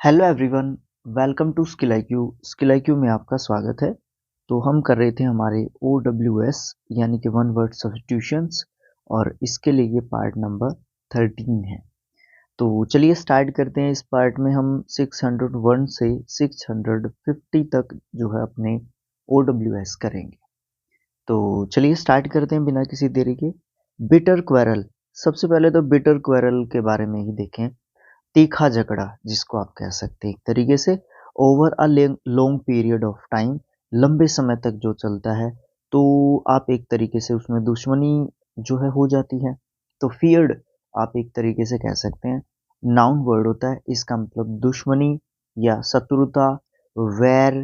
Hello everyone, welcome to skill IQ. Skill IQ में आपका स्वागत है। तो हम कर रहे थे हमारे OWS यानी कि वन वर्ड सब्स्टिट्यूशंस, और इसके लिए ये पार्ट नंबर 13 है। तो चलिए स्टार्ट करते हैं। इस पार्ट में हम 601 से 650 तक जो है अपने OWS करेंगे। तो चलिए स्टार्ट करते हैं बिना किसी देरी के। बिटर क्वेरल, सबसे पहले तो बिटर क्वेरल के बारे में ही देखें। तीखा झगड़ा जिसको आप कह सकते हैं एक तरीके से, over a long period of time, लंबे समय तक जो चलता है, तो आप एक तरीके से उसमें दुश्मनी जो है हो जाती है। तो फियर्ड आप एक तरीके से कह सकते हैं, नाउन वर्ड होता है, इसका मतलब दुश्मनी या शत्रुता। वैर,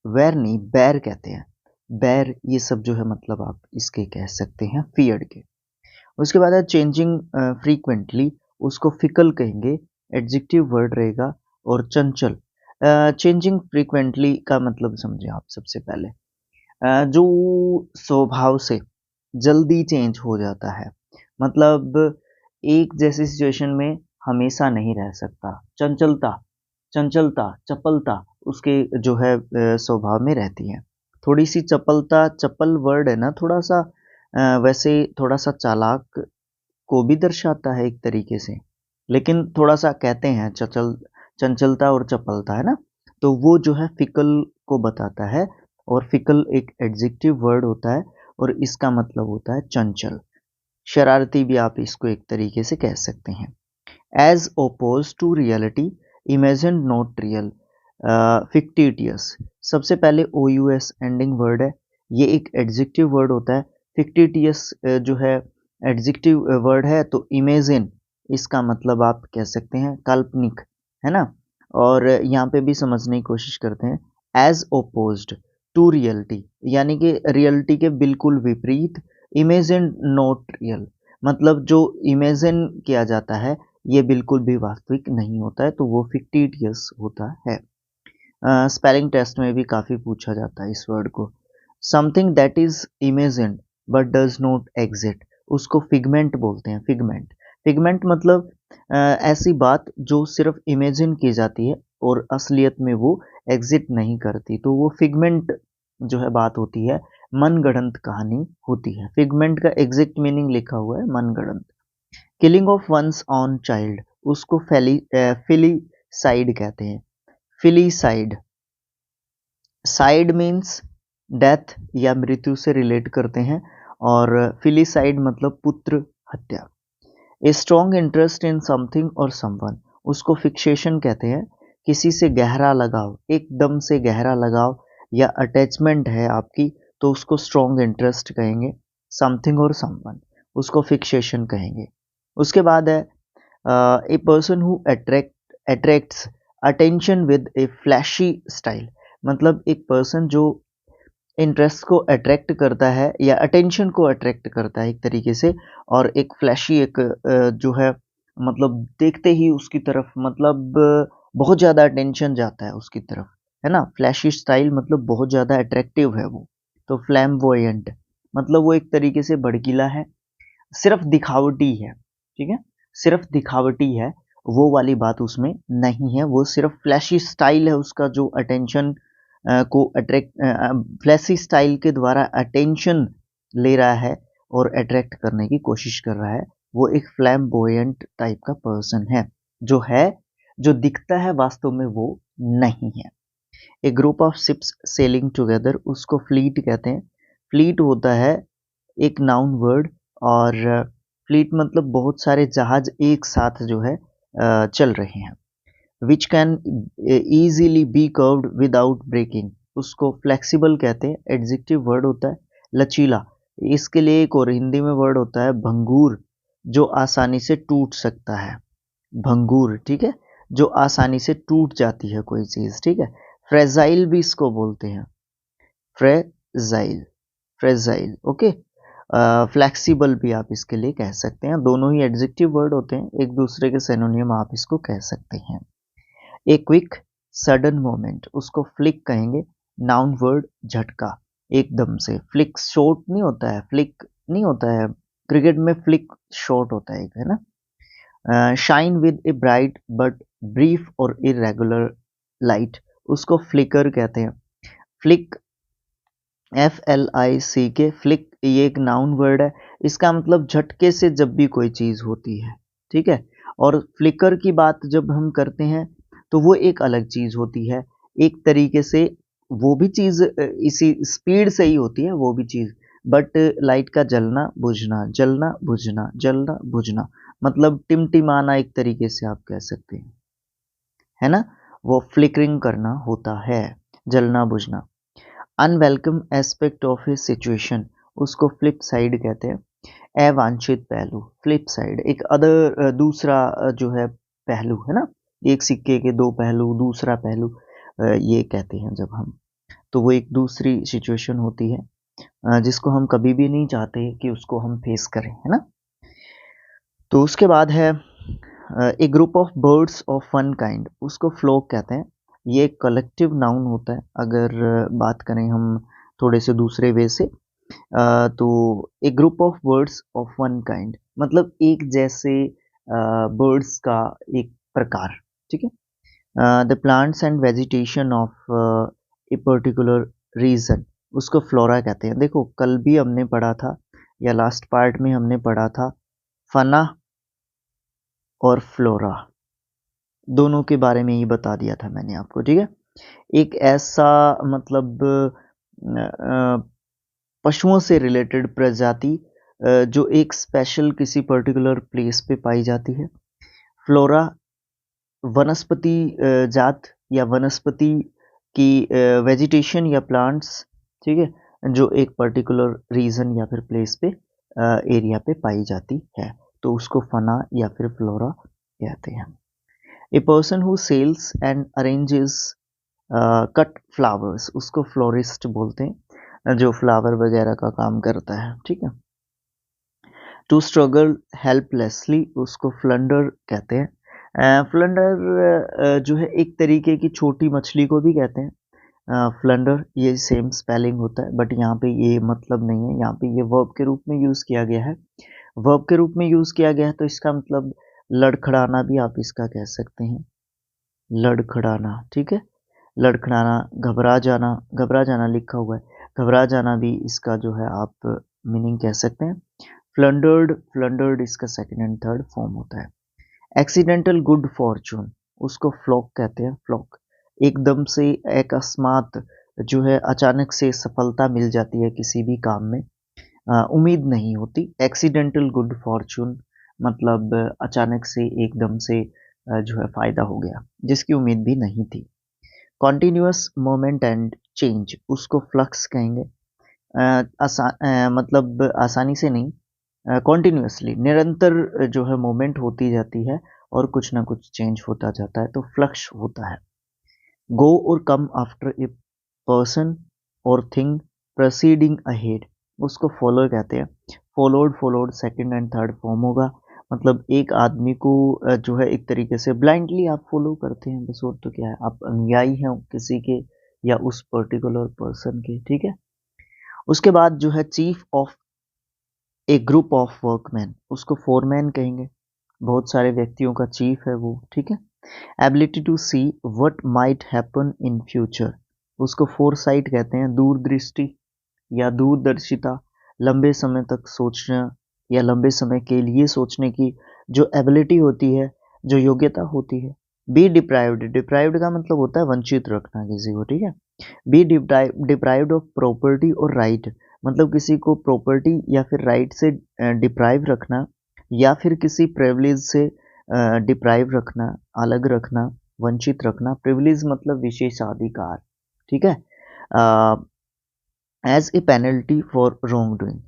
वैर नहीं बैर कहते हैं, बैर, ये सब जो है मतलब आप इसके कह सकते हैं फियर्ड के। उसके बाद है चेंजिंग फ्रीक्वेंटली, उसको फिकल कहेंगे, एडजेक्टिव वर्ड रहेगा। और चंचल, चेंजिंग फ्रीक्वेंटली का मतलब समझे आप सबसे पहले, जो स्वभाव से जल्दी चेंज हो जाता है, मतलब एक जैसी सिचुएशन में हमेशा नहीं रह सकता। चंचलता, चंचलता, चपलता उसके जो है स्वभाव में रहती है। थोड़ी सी चपलता, चपल वर्ड है ना, थोड़ा सा वैसे थोड़ा सा चालाक को भी दर्शाता है एक तरीके से, लेकिन थोड़ा सा कहते हैं चचल, चंचलता और चपलता है ना, तो वो जो है फिकल को बताता है। और फिकल एक एडजेक्टिव वर्ड होता है और इसका मतलब होता है चंचल। शरारती भी आप इसको एक तरीके से कह सकते हैं। As oppose to reality, imagine not real, fictitious, सबसे पहले OUS एंडिंग वर्ड है, ये एक एडजेक्टिव वर्ड होता है। फिक्टिटियस जो है एडजेक्टिव वर्ड है, तो इमेजिन इसका मतलब आप कह सकते हैं काल्पनिक, है ना। और यहाँ पे भी समझने की कोशिश करते हैं। एज ओपोज्ड टू रियलिटी, यानी कि रियलिटी के बिल्कुल विपरीत। इमेजिन नॉट रियल, मतलब जो इमेजिन किया जाता है ये बिल्कुल भी वास्तविक नहीं होता है, तो वो फिक्टिटियस होता है। स्पेलिंग टेस्ट में भी काफ़ी पूछा जाता है इस वर्ड को। Something that is imagined but does not exit, उसको फिगमेंट बोलते हैं। फिगमेंट, फिगमेंट मतलब ऐसी बात जो सिर्फ इमेजिन की जाती है और असलियत में वो एग्जिट नहीं करती, तो वो फिगमेंट जो है बात होती है, मनगढ़ंत कहानी होती है। फिगमेंट का एग्जैक्ट मीनिंग लिखा हुआ है मनगढ़ंत। Killing of one's own child, उसको फिलीसाइड कहते हैं। फिलीसाइड, साइड मीन्स डेथ या मृत्यु से रिलेट करते हैं, और फिलीसाइड मतलब पुत्र हत्या। A strong interest in something और समवन, उसको फिक्सेशन कहते हैं। किसी से गहरा लगाव, एकदम से गहरा लगाव या अटैचमेंट है आपकी, तो उसको स्ट्रॉन्ग इंटरेस्ट कहेंगे। समथिंग और समवन, उसको फिक्सेशन कहेंगे। उसके बाद है a person who attracts attention with a flashy style, मतलब एक पर्सन जो इंटरेस्ट को अट्रैक्ट करता है या अटेंशन को अट्रैक्ट करता है एक तरीके से, और एक फ्लैशी एक जो है मतलब देखते ही उसकी तरफ मतलब बहुत ज़्यादा अटेंशन जाता है उसकी तरफ, है ना। फ्लैशी स्टाइल मतलब बहुत ज़्यादा अट्रैक्टिव है वो। तो फ्लैम्बोयंट मतलब वो एक तरीके से भड़कीला है, सिर्फ दिखावटी है, ठीक है, सिर्फ दिखावटी है, वो वाली बात उसमें नहीं है। वो सिर्फ फ्लैशी स्टाइल है उसका, जो अटेंशन को अट्रैक्ट, फ्लैशी स्टाइल के द्वारा अटेंशन ले रहा है और अट्रैक्ट करने की कोशिश कर रहा है। वो एक फ्लैम्बोयंट टाइप का पर्सन है, जो दिखता है वास्तव में वो नहीं है। A group of ships sailing together, उसको फ्लीट कहते हैं। फ्लीट होता है एक नाउन वर्ड, और फ्लीट मतलब बहुत सारे जहाज एक साथ जो है चल रहे हैं। Which can easily be curved without breaking, उसको फ्लेक्सिबल कहते हैं। एडजेक्टिव वर्ड होता है लचीला। इसके लिए एक और हिंदी में वर्ड होता है भंगूर, जो आसानी से टूट सकता है। भंगूर, ठीक है, जो आसानी से टूट जाती है कोई चीज़, ठीक है। फ्रेजाइल भी इसको बोलते हैं, फ्रेजाइल, फ्रेजाइल, ओके। फ्लेक्सिबल भी आप इसके लिए कह सकते हैं। दोनों ही एडजेक्टिव वर्ड होते हैं, एक दूसरे के सिनोनिम आप इसको कह सकते हैं। ए क्विक सडन मोमेंट, उसको फ्लिक कहेंगे। नाउन वर्ड झटका, एकदम से। फ्लिक शॉट नहीं होता है, फ्लिक नहीं होता है, क्रिकेट में फ्लिक शॉट होता है एक, है ना। Shine with a bright but brief और इरेगुलर लाइट, उसको फ्लिकर कहते हैं। फ्लिक, FLICK, फ्लिक, ये एक नाउन वर्ड है। इसका मतलब झटके से जब भी कोई चीज़ होती है, ठीक है। और फ्लिकर की बात जब हम करते हैं तो वो एक अलग चीज़ होती है। एक तरीके से वो भी चीज़ इसी स्पीड से ही होती है वो भी चीज़, बट लाइट का जलना बुझना, जलना बुझना, जलना बुझना, मतलब टिमटिमाना एक तरीके से आप कह सकते हैं, है ना। वो फ्लिकरिंग करना होता है, जलना बुझना। Unwelcome aspect of A situation, उसको फ्लिप साइड कहते हैं। अवांछित पहलू, फ्लिप साइड, एक अदर दूसरा जो है पहलू, है ना। एक सिक्के के दो पहलू, दूसरा पहलू, ये कहते हैं जब हम, तो वो एक दूसरी सिचुएशन होती है जिसको हम कभी भी नहीं चाहते कि उसको हम फेस करें, है ना। तो उसके बाद है a group of birds of one kind, उसको फ्लॉक कहते हैं। ये कलेक्टिव नाउन होता है। अगर बात करें हम थोड़े से दूसरे वे से, तो a group of birds of one kind मतलब एक जैसे बर्ड्स का एक प्रकार, ठीक है। The plants and vegetation of a particular region, उसको फ्लोरा कहते हैं। देखो कल भी हमने पढ़ा था या लास्ट पार्ट में हमने पढ़ा था, फना और फ्लोरा दोनों के बारे में ही बता दिया था मैंने आपको, ठीक है। एक ऐसा मतलब पशुओं से रिलेटेड प्रजाति जो एक स्पेशल किसी पर्टिकुलर प्लेस पे पाई जाती है। फ्लोरा वनस्पति जात या वनस्पति की वेजिटेशन या प्लांट्स, ठीक है, जो एक पर्टिकुलर रीजन या फिर प्लेस पे एरिया पे पाई जाती है, तो उसको फना या फिर फ्लोरा कहते हैं। A person who sells and arranges cut flowers, उसको फ्लोरिस्ट बोलते हैं, जो फ्लावर वगैरह का काम करता है, ठीक है। टू स्ट्रगल हेल्पलेसली, उसको फ्लंडर कहते हैं। फ्लंडर जो है एक तरीके की छोटी मछली को भी कहते हैं। फ्लंडर ये सेम स्पेलिंग होता है, बट यहाँ पे ये मतलब नहीं है, यहाँ पे ये वर्ब के रूप में यूज़ किया गया है। वर्ब के रूप में यूज़ किया गया है तो इसका मतलब लड़खड़ाना भी आप इसका कह सकते हैं, लड़खड़ाना, ठीक है। लड़खड़ाना, घबरा जाना लिखा हुआ है, घबरा जाना भी इसका जो है आप मीनिंग कह सकते हैं। फ्लंडर्ड, फ्लंडर्ड इसका सेकंड एंड थर्ड फॉर्म होता है। एक्सीडेंटल गुड फॉर्चून, उसको फ्लॉक कहते हैं, फ्लॉक। एकदम से अकस्मात जो है अचानक से सफलता मिल जाती है किसी भी काम में, उम्मीद नहीं होती। एक्सीडेंटल गुड फॉर्चून मतलब अचानक से एकदम से जो है फायदा हो गया जिसकी उम्मीद भी नहीं थी। कॉन्टिन्यूअस मोमेंट एंड चेंज, उसको फ्लक्स कहेंगे। मतलब आसानी से नहीं, कॉन्टिन्यूअसली निरंतर जो है मोमेंट होती जाती है और कुछ ना कुछ चेंज होता जाता है, तो फ्लक्स होता है। गो और कम आफ्टर ए पर्सन और थिंग प्रोसीडिंग अहेड, उसको फॉलो कहते हैं। Followed, followed second and third form होगा, मतलब एक आदमी को जो है एक तरीके से ब्लाइंडली आप फॉलो करते हैं, बस और तो क्या है, आप अनुयायी हैं किसी के या उस पर्टिकुलर पर्सन के, ठीक है। उसके बाद जो है chief of A group of workman, उसको फोरमैन कहेंगे। बहुत सारे व्यक्तियों का चीफ है वो, ठीक है। Ability to see what might happen in future, उसको फोरसाइट कहते हैं, दूरदृष्टि या दूरदर्शिता, लंबे समय तक सोचना या लंबे समय के लिए सोचने की जो एबिलिटी होती है, जो योग्यता होती है। बी डिप्राइव्ड, डिप्राइव्ड का मतलब होता है वंचित रखना किसी को, ठीक है। बी डिप्राइव्ड ऑफ प्रॉपर्टी और राइट, मतलब किसी को प्रॉपर्टी या फिर राइट से डिप्राइव रखना या फिर किसी प्रिविलेज से डिप्राइव रखना, अलग रखना, वंचित रखना। प्रिविलेज मतलब विशेषाधिकार, ठीक है। As a penalty for wrong doing,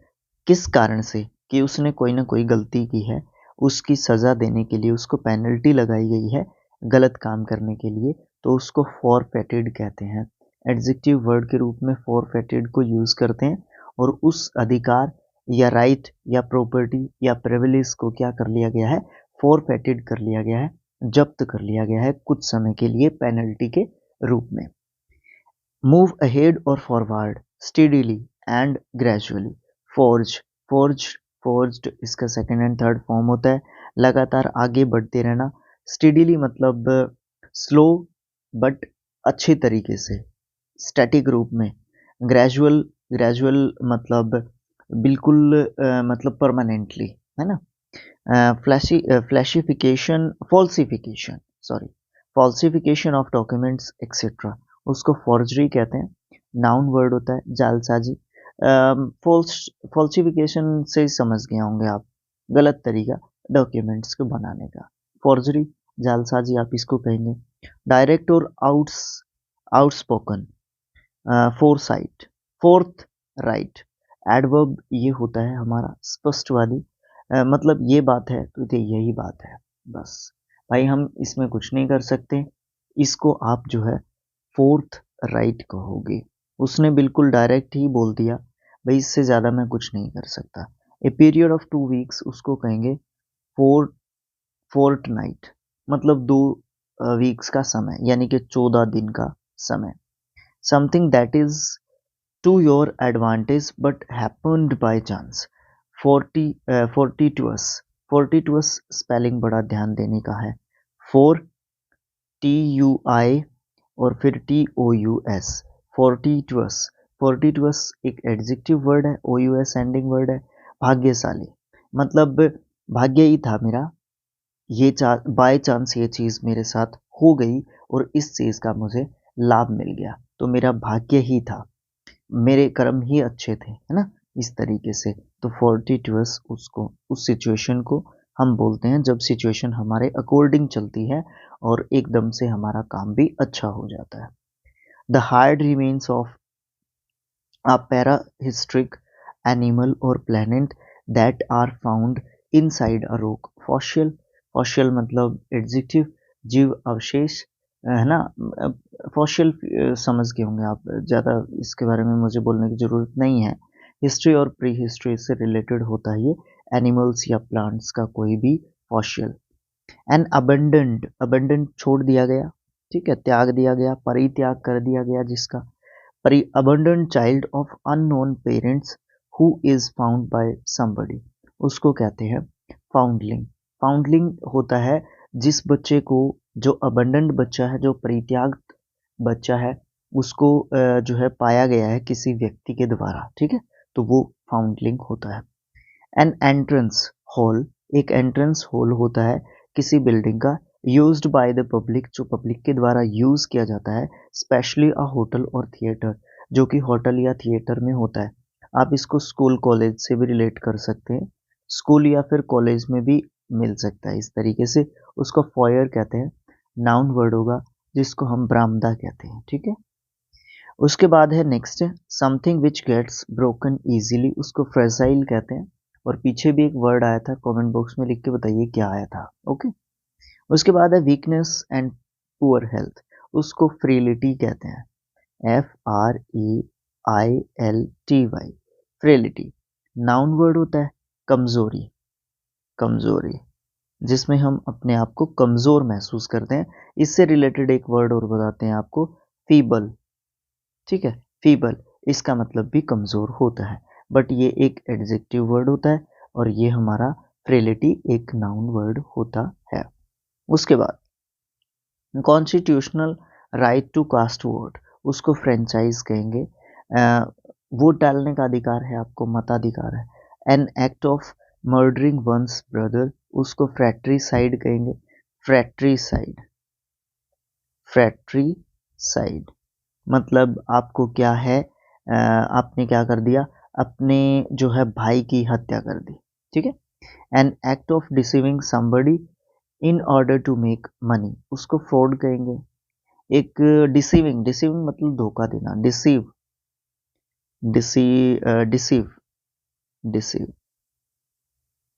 किस कारण से कि उसने कोई ना कोई गलती की है, उसकी सज़ा देने के लिए उसको पेनल्टी लगाई गई है गलत काम करने के लिए, तो उसको फॉरफेटेड कहते हैं। एडजेक्टिव वर्ड के रूप में फॉरफेटेड को यूज़ करते हैं और उस अधिकार या राइट या प्रॉपर्टी या प्रिविलेज को क्या कर लिया गया है, फॉरफेटेड कर लिया गया है, जब्त कर लिया गया है कुछ समय के लिए पेनल्टी के रूप में। मूव अहेड और forward steadily and gradually. Forge, forge, forged इसका सेकंड एंड थर्ड फॉर्म होता है। लगातार आगे बढ़ते रहना। स्टेडीली मतलब स्लो बट अच्छे तरीके से, स्टैटिक रूप में। ग्रेजुअल, ग्रेजुअल मतलब बिल्कुल मतलब परमानेंटली, है ना। Falsification, falsification, sorry, falsification of documents etcetera, उसको फॉर्जरी कहते हैं। नाउन वर्ड होता है जालसाजी। फॉल्सिफिकेशन से ही समझ गए होंगे आप, गलत तरीका डॉक्यूमेंट्स को बनाने का। फॉर्जरी, जालसाजी आप इसको कहेंगे। डायरेक्ट और outspoken, foresight, fourth right. Adverb ये होता है हमारा स्पष्टवादी, मतलब ये बात है तो ये यही बात है, बस भाई हम इसमें कुछ नहीं कर सकते। इसको आप जो है फोर्थ राइट कहोगे। उसने बिल्कुल डायरेक्ट ही बोल दिया, भाई इससे ज़्यादा मैं कुछ नहीं कर सकता। ए पीरियड ऑफ 2 वीक्स उसको कहेंगे फोर फोर्ट नाइट, मतलब 2 वीक्स का समय, यानी कि 14 दिन का समय। Something that is to your advantage but happened by chance। 40 fortuitous spelling बड़ा ध्यान देने का है। 4TUI और फिर TOUS, fortuitous। fortuitous एक एडजेक्टिव वर्ड है, OUS एंडिंग वर्ड है। भाग्यशाली मतलब भाग्य ही था मेरा, ये बाय चांस ये चीज़ मेरे साथ हो गई और इस चीज़ का मुझे लाभ मिल गया, तो मेरा भाग्य ही था, मेरे कर्म ही अच्छे थे, है ना, इस तरीके से। तो फोर्टिट्यूस उसको, उस सिचुएशन को हम बोलते हैं जब सिचुएशन हमारे अकॉर्डिंग चलती है और एकदम से हमारा काम भी अच्छा हो जाता है। The hard remains of a parahistoric animal or planet that are found inside a rock। fossil, fossil मतलब एडजेक्टिव, जीव अवशेष, है ना। फॉसिल समझ गए होंगे आप, ज़्यादा इसके बारे में मुझे बोलने की ज़रूरत नहीं है। हिस्ट्री और प्री हिस्ट्री से रिलेटेड होता है ये, एनिमल्स या प्लांट्स का कोई भी फॉसिल। एन अबंडेंट, अबंडेंट छोड़ दिया गया, ठीक है, त्याग दिया गया, परित्याग कर दिया गया जिसका। पर abandoned child of unknown parents who is found by somebody, उसको कहते हैं फाउंडलिंग। फाउंडलिंग होता है जिस बच्चे को, जो अबंडेंट बच्चा है, जो परित्याग बच्चा है, उसको जो है पाया गया है किसी व्यक्ति के द्वारा, ठीक है, तो वो फाउंडलिंग होता है। एन एंट्रेंस हॉल, एक एंट्रेंस हॉल होता है किसी बिल्डिंग का, यूज्ड बाय द पब्लिक, जो पब्लिक के द्वारा यूज किया जाता है, स्पेशली अ होटल और थिएटर, जो कि होटल या थिएटर में होता है। आप इसको स्कूल कॉलेज से भी रिलेट कर सकते हैं, स्कूल या फिर कॉलेज में भी मिल सकता है इस तरीके से। उसको फॉयर कहते हैं, नाउन वर्ड होगा जिसको हम बरामदा कहते हैं, ठीक है। उसके बाद है next, something which gets broken easily, उसको फ्रेजाइल कहते हैं। और पीछे भी एक वर्ड आया था, कमेंट बॉक्स में लिख के बताइए क्या आया था, ओके। उसके बाद है वीकनेस एंड पुअर हेल्थ, उसको फ्रेलिटी कहते हैं, FREILTY, फ्रेलिटी। नाउन वर्ड होता है कमजोरी, कमजोरी, जिसमें हम अपने आप को कमजोर महसूस करते हैं। इससे रिलेटेड एक वर्ड और बताते हैं आपको, फीबल, ठीक है। फीबल, इसका मतलब भी कमज़ोर होता है, बट ये एक एडजेक्टिव वर्ड होता है और ये हमारा फ्रेलिटी एक नाउन वर्ड होता है। उसके बाद constitutional right to cast vote, उसको फ्रेंचाइज कहेंगे। वोट डालने का अधिकार है आपको, मताधिकार है। An act of murdering one's brother, उसको फ्रैट्रीसाइड कहेंगे। फ्रैट्रीसाइड, फ्रैट्रीसाइड मतलब आपको क्या है, आपने क्या कर दिया, अपने जो है भाई की हत्या कर दी, ठीक है। An act of deceiving somebody in order to make money, उसको फ्रॉड कहेंगे। एक डिसीविंग, डिसीविंग मतलब धोखा देना, deceive, deceive, deceive,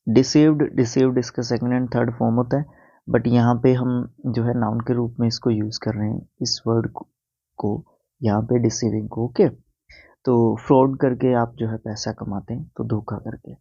deceived, deceived इसका सेकंड एंड थर्ड फॉर्म होता है, बट यहाँ पे हम जो है नाउन के रूप में इसको यूज कर रहे हैं, इस वर्ड को यहाँ पे डिसीविंग को, ओके। तो फ्रॉड करके आप जो है पैसा कमाते हैं, तो धोखा करके।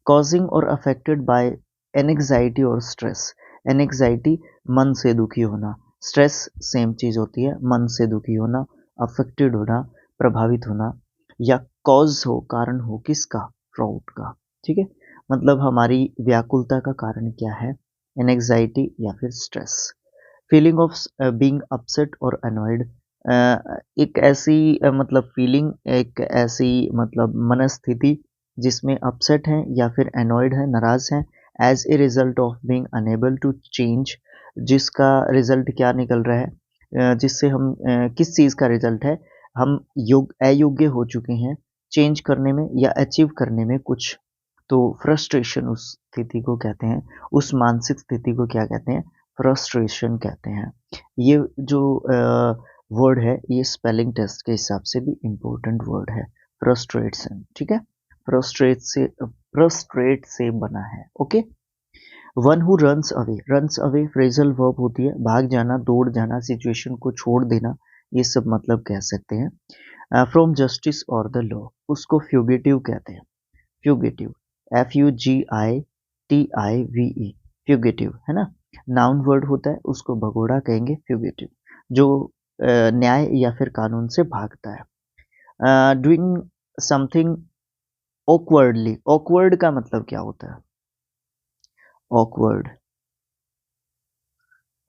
कॉजिंग और अफेक्टेड बाय एनएग्जाइटी और स्ट्रेस, एनएग्जाइटी मन से दुखी होना, स्ट्रेस सेम चीज होती है, मन से दुखी होना, अफेक्टेड होना, प्रभावित होना, या कॉज हो, कारण हो किसका, फ्रॉड का, ठीक है। मतलब हमारी व्याकुलता का कारण क्या है, एंग्जाइटी या फिर stress. Feeling of being upset और अनॉयड, एक ऐसी मतलब फीलिंग, एक ऐसी मतलब मनस्थिति जिसमें अपसेट हैं या फिर अनॉयड है, नाराज हैं, as a result of being unable to change, जिसका रिजल्ट क्या निकल रहा है, जिससे हम किस चीज़ का रिजल्ट है, हम अयोग्य हो चुके हैं चेंज करने में या अचीव करने में कुछ। तो फ्रस्ट्रेशन उस स्थिति को कहते हैं, उस मानसिक स्थिति को क्या कहते हैं, फ्रस्ट्रेशन कहते हैं। ये जो वर्ड है ये स्पेलिंग टेस्ट के हिसाब से भी इम्पोर्टेंट वर्ड है, फ्रस्ट्रेशन, ठीक है। फ्रस्ट्रेट से बना है, okay. One who runs away phrasal verb होती है, भाग जाना, दौड़ जाना, सिचुएशन को छोड़ देना, ये सब मतलब कह सकते हैं। फ्रॉम जस्टिस और द लॉ, उसको फ्यूगिटिव कहते हैं, फ्यूगिटिव, FUGITIVE, फ्यूगिटिव है ना। नाउन वर्ड होता है, उसको भगोड़ा कहेंगे, फ्यूगिटिव, जो न्याय या फिर कानून से भागता है। डूइंग समथिंग ऑकवर्डली, ऑकवर्ड का मतलब क्या होता है, ऑकवर्ड,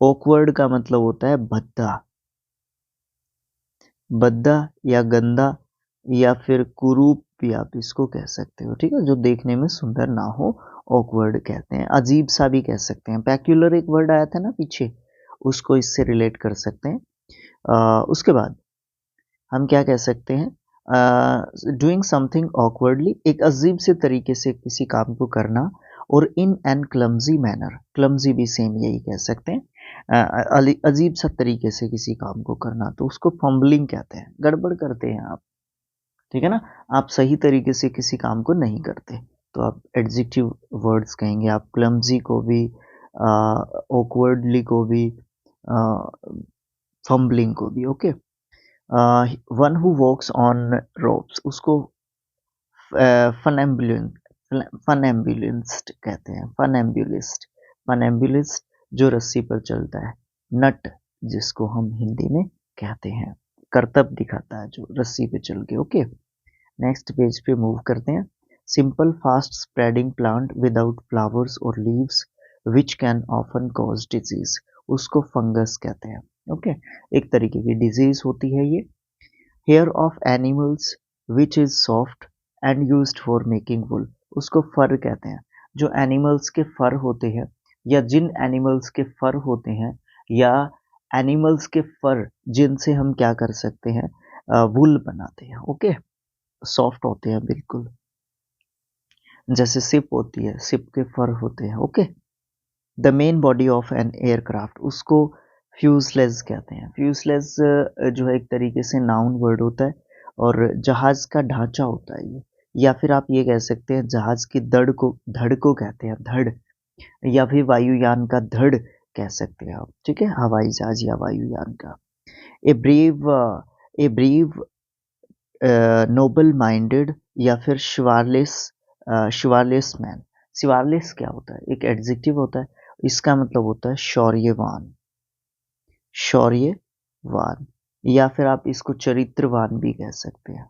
ऑकवर्ड का मतलब होता है भद्दा, भद्दा या गंदा या फिर कुरूप भी आप इसको कह सकते हो, ठीक है, जो देखने में सुंदर ना हो, ऑकवर्ड कहते हैं। अजीब सा भी कह सकते हैं, पैक्यूलर एक वर्ड आया था ना पीछे, उसको इससे रिलेट कर सकते हैं। उसके बाद हम क्या कह सकते हैं, डूइंग समथिंग ऑकवर्डली, एक अजीब से तरीके से किसी काम को करना, और in an clumsy manner, clumsy भी सेम यही कह सकते हैं, अजीब सा तरीके से किसी काम को करना, तो उसको फंबलिंग कहते हैं, गड़बड़ करते हैं आप, ठीक है ना, आप सही तरीके से किसी काम को नहीं करते, तो आप एडजेक्टिव वर्ड्स कहेंगे, आप क्लमजी को भी, ऑकवर्डली को भी, फंबलिंग को भी, okay. One who walks on ropes, उसको फनएम्बुलेंस्ट कहते हैं, फनएम्बुलिस्ट, फनएम्बुलिस्ट जो रस्सी पर चलता है, नट जिसको हम हिंदी में कहते हैं, करतब दिखाता है जो रस्सी पे चल के, ओके। नेक्स्ट पेज पे मूव करते हैं। Simple fast spreading plant without flowers और leaves which can often cause disease, उसको फंगस कहते हैं, ओके। एक तरीके की डिजीज होती है ये। Hair of animals which is soft and used for making wool, उसको फर कहते हैं, जो एनिमल्स के फर होते हैं, या जिन एनिमल्स के फर होते हैं, या एनिमल्स के फर जिनसे हम क्या कर सकते हैं, वुल बनाते हैं, ओके। सॉफ्ट होते हैं बिल्कुल, जैसे सिप होती है, सिप के फर होते हैं, okay. The main body of an aircraft, उसको फ्यूजलेज कहते हैं, फ्यूजलेज जो है एक तरीके से नाउन वर्ड होता है, और जहाज का ढांचा होता है ये, या फिर आप ये कह सकते हैं जहाज की धड़ को कहते हैं, धड़, या फिर वायुयान का धड़ कह सकते हैं आप, ठीक है, हवाई जहाज या वायुयान का। A brave, a brave noble minded या फिर शिवारलेस मैन, शिवारलेस क्या होता है, एक एडजेक्टिव होता है, इसका मतलब होता है शौर्यवान, शौर्यवान, या फिर आप इसको चरित्रवान भी कह सकते हैं,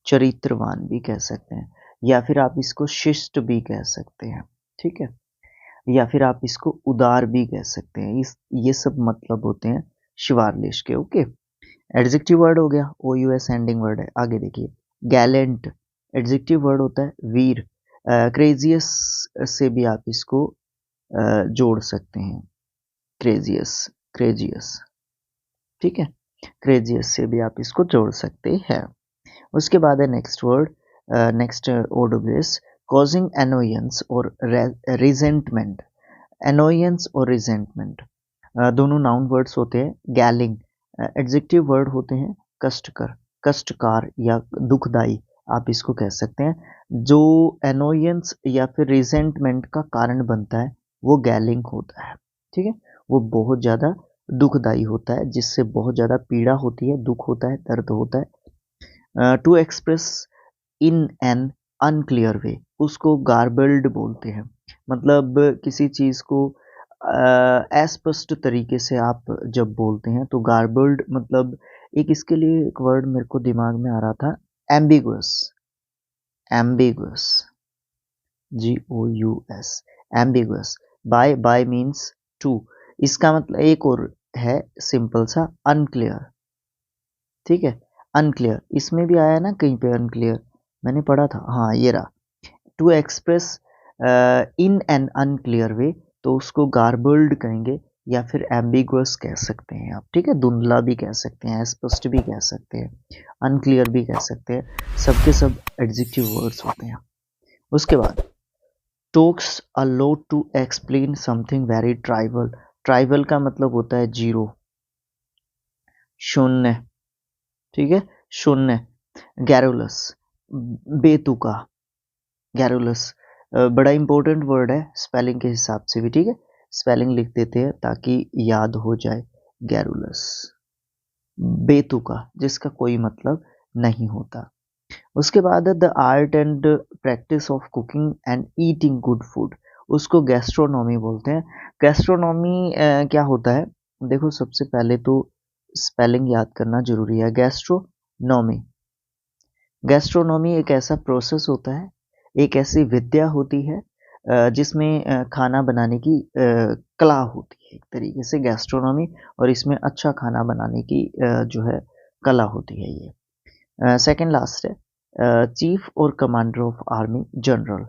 चरित्रवान भी कह सकते हैं, या फिर आप इसको शिष्ट भी कह सकते हैं, ठीक है, या फिर आप इसको उदार भी कह सकते हैं, ये सब मतलब होते हैं शिवारलेस के, ओके। एडजेक्टिव वर्ड हो गया, ओ यू एस एंडिंग वर्ड है, आगे देखिए। गैलेंट एडजेक्टिव वर्ड होता है, वीर। क्रेजियस से भी आप इसको जोड़ सकते हैं, क्रेजियस, क्रेजियस, ठीक है, क्रेजियस से भी आप इसको जोड़ सकते हैं। उसके बाद है next word, next OWS, causing annoyance और रिजेंटमेंट, एनोयंस और रिजेंटमेंट दोनों नाउन वर्ड्स होते हैं। गैलिंग एडजेक्टिव वर्ड होते हैं, कष्टकर, कष्टकार या दुखदाई आप इसको कह सकते हैं। जो एनोयंस या फिर रिजेंटमेंट का कारण बनता है वो गैलिंग होता है, ठीक है, वो बहुत ज़्यादा दुखदाई होता है, जिससे बहुत ज़्यादा पीड़ा होती है, दुख होता है, दर्द होता है। To express in an unclear way, उसको गार्बल्ड बोलते हैं, मतलब किसी चीज़ को अस्पष्ट तरीके से आप जब बोलते हैं तो गार्बल्ड मतलब, एक इसके लिए एक वर्ड मेरे को दिमाग में आ रहा था, ambiguous, ambiguous, GOUS, ambiguous. Bi means two, इसका मतलब एक और है सिंपल सा, अनक्लियर। ठीक है, अनक्लियर, इसमें भी आया ना कहीं पे अनक्लियर, मैंने पढ़ा था, हाँ ये रहा। To express in an unclear way, तो उसको गार्बल्ड कहेंगे या फिर एम्बिगुअस कह सकते हैं आप। ठीक है, धुंधला भी कह सकते हैं, स्पष्ट भी कह सकते हैं, अनक्लियर भी कह सकते हैं, सबके सब एडजेक्टिव वर्ड्स होते हैं। उसके बाद talks a lot to explain something very trivial. Trivial का मतलब होता है जीरो, शून्य। ठीक है, शून्य। गैरुलस, बेतुका। गैरुलस बड़ा इंपॉर्टेंट वर्ड है स्पेलिंग के हिसाब से भी। ठीक है, स्पेलिंग लिख देते हैं ताकि याद हो जाए। गैरुलस, बेतुका, जिसका कोई मतलब नहीं होता। उसके बाद है the art and practice of cooking and eating good food, उसको गैस्ट्रोनॉमी बोलते हैं। गैस्ट्रोनॉमी क्या होता है, देखो सबसे पहले तो स्पेलिंग याद करना जरूरी है। गैस्ट्रोनॉमी, गैस्ट्रोनॉमी एक ऐसा प्रोसेस होता है, एक ऐसी विद्या होती है जिसमें खाना बनाने की कला होती है एक तरीके से गैस्ट्रोनॉमी, और इसमें अच्छा खाना बनाने की जो है कला होती है ये। सेकंड लास्ट है चीफ और commander of army, general.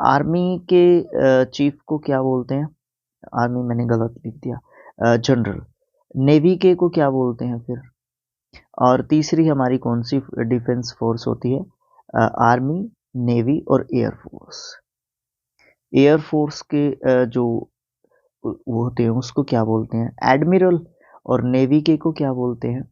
Army के चीफ को क्या बोलते हैं, आर्मी मैंने गलत लिख दिया, जनरल। नेवी के को क्या बोलते हैं फिर, और तीसरी हमारी कौन सी डिफेंस फोर्स होती है, आर्मी, नेवी और एयरफोर्स। एयरफोर्स के जो वो होते हैं उसको क्या बोलते हैं, एडमिरल, और नेवी के को क्या बोलते हैं,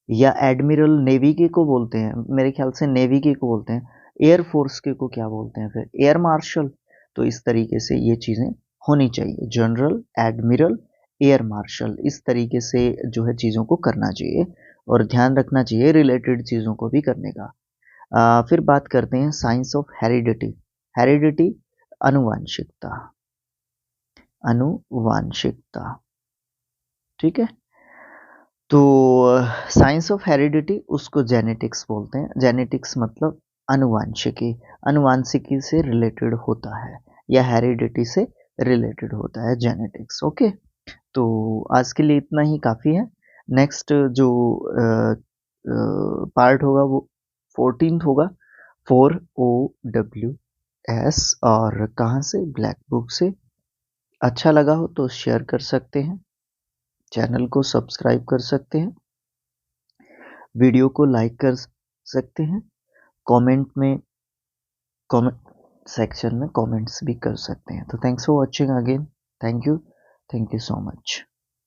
या एडमिरल नेवी के को बोलते हैं, मेरे ख्याल से नेवी के को बोलते हैं। एयरफोर्स के को क्या बोलते हैं फिर, एयर मार्शल। तो इस तरीके से ये चीज़ें होनी चाहिए, जनरल, एडमिरल, एयर मार्शल, इस तरीके से जो है चीज़ों को करना चाहिए और ध्यान रखना चाहिए रिलेटेड चीज़ों को भी करने का। फिर बात करते हैं साइंस ऑफ हेरिडिटी। हेरिडिटी, अनुवांशिकता, अनुवांशिकता। ठीक है, तो साइंस ऑफ हेरिडिटी उसको जेनेटिक्स बोलते हैं। जेनेटिक्स मतलब अनुवांशिकी, अनुवांशिकी से रिलेटेड होता है या हेरिडिटी से रिलेटेड होता है जेनेटिक्स। ओके, तो आज के लिए इतना ही काफ़ी है। नेक्स्ट जो पार्ट होगा वो 14th होगा, 4OWS, और कहाँ से, ब्लैक बुक से। अच्छा लगा हो तो शेयर कर सकते हैं, चैनल को सब्सक्राइब कर सकते हैं, वीडियो को लाइक कर सकते हैं, कमेंट में, कमेंट सेक्शन में कमेंट्स भी कर सकते हैं। तो thanks for watching again, thank you so much.